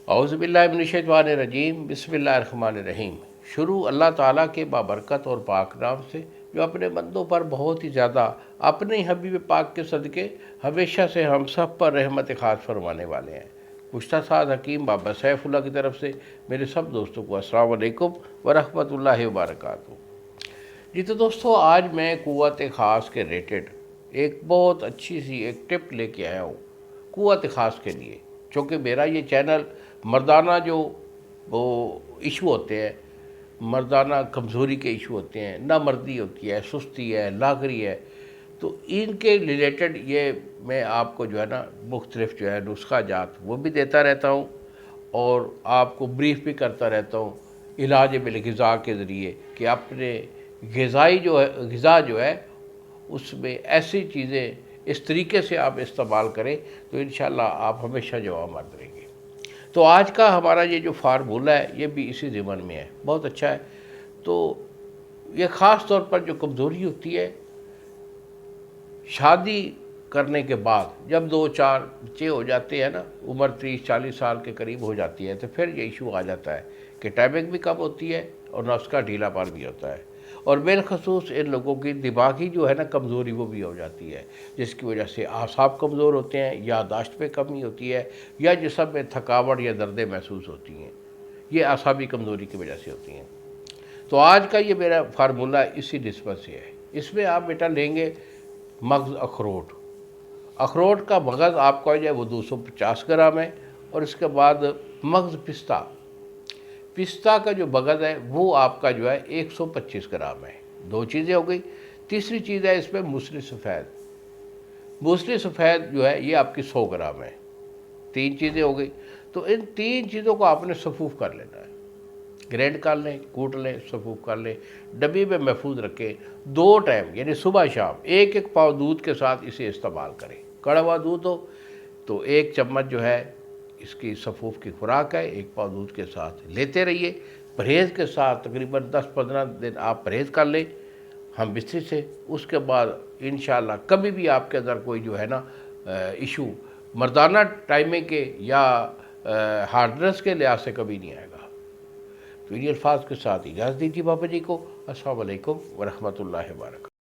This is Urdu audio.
اعوذ باللہ من الشیطان الرجیم، بسم اللہ الرحمن الرحیم۔ شروع اللہ تعالیٰ کے بابرکت اور پاک نام سے جو اپنے بندوں پر بہت ہی زیادہ اپنے حبیب پاک کے صدقے ہمیشہ سے ہم سب پر رحمت خاص فرمانے والے ہیں۔ گزشتہ سعد حکیم بابا سیف اللہ کی طرف سے میرے سب دوستوں کو السلام علیکم ورحمۃ اللہ وبرکاتہ۔ جی تو دوستو، آج میں قوت خاص کے ریٹڈ ایک بہت اچھی سی ایک ٹپ لے کے آیا ہوں قوت خاص کے لیے، چونکہ میرا یہ چینل مردانہ جو وہ ایشو ہوتے ہیں، مردانہ کمزوری کے ایشو ہوتے ہیں، نامردی ہوتی ہے، سستی ہے، لاغری ہے، تو ان کے ریلیٹڈ یہ میں آپ کو جو ہے نا مختلف جو ہے نسخہ جات وہ بھی دیتا رہتا ہوں اور آپ کو بریف بھی کرتا رہتا ہوں علاج بالغذا کے ذریعے کہ اپنے غذا جو ہے اس میں ایسی چیزیں اس طریقے سے آپ استعمال کریں تو انشاءاللہ آپ ہمیشہ جواب مرد رہیں گے۔ تو آج کا ہمارا یہ جو فارمولہ ہے یہ بھی اسی ضمن میں ہے، بہت اچھا ہے۔ تو یہ خاص طور پر جو کمزوری ہوتی ہے شادی کرنے کے بعد، جب 2-4 بچے ہو جاتے ہیں نا، عمر 30-40 سال کے قریب ہو جاتی ہے، تو پھر یہ ایشو آ جاتا ہے کہ ٹائمنگ بھی کم ہوتی ہے اور نفس کا ڈھیلا پن بھی ہوتا ہے، اور بالخصوص ان لوگوں کی دماغی جو ہے نا کمزوری وہ بھی ہو جاتی ہے، جس کی وجہ سے اعصاب کمزور ہوتے ہیں، یادداشت پہ کمی ہوتی ہے، یا جسم میں تھکاوٹ یا دردیں محسوس ہوتی ہیں۔ یہ اعصابی کمزوری کی وجہ سے ہوتی ہیں۔ تو آج کا یہ میرا فارمولہ اسی نسبت سے ہے۔ اس میں آپ بیٹا لیں گے مغز اخروٹ۔ اخروٹ کا مغز آپ کا جو ہے وہ 250 گرام ہے، اور اس کے بعد مغز پستہ کا جو مغز ہے وہ آپ کا جو ہے 125 گرام ہے۔ 2 چیزیں ہو گئی۔ تیسری چیز ہے اس میں موسلی سفید جو ہے یہ آپ کی 100 گرام ہے۔ 3 چیزیں ہو گئی۔ تو ان 3 چیزوں کو آپ نے صفوف کر لینا ہے، گرینڈ کر لیں، کوٹ لیں، صفوف کر لیں، ڈبی میں محفوظ رکھیں۔ 2 ٹائم یعنی صبح شام 1 پاؤ دودھ کے ساتھ اسے استعمال کریں۔ کڑوا دودھ ہو تو 1 چمچ جو ہے اس کی صفوف کی خوراک ہے، 1 پاؤ دودھ کے ساتھ لیتے رہیے پرہیز کے ساتھ۔ تقریباً 10-15 دن آپ پرہیز کر لیں ہم بستری سے، اس کے بعد انشاءاللہ کبھی بھی آپ کے اندر کوئی جو ہے نا ایشو مردانہ ٹائمنگ کے یا ہارڈنس کے لحاظ سے کبھی نہیں آئے گا۔ تو انہی الفاظ کے ساتھ اجازت دیجیے بابا جی کو۔ السلام علیکم ورحمۃ اللہ وبرکاتہ۔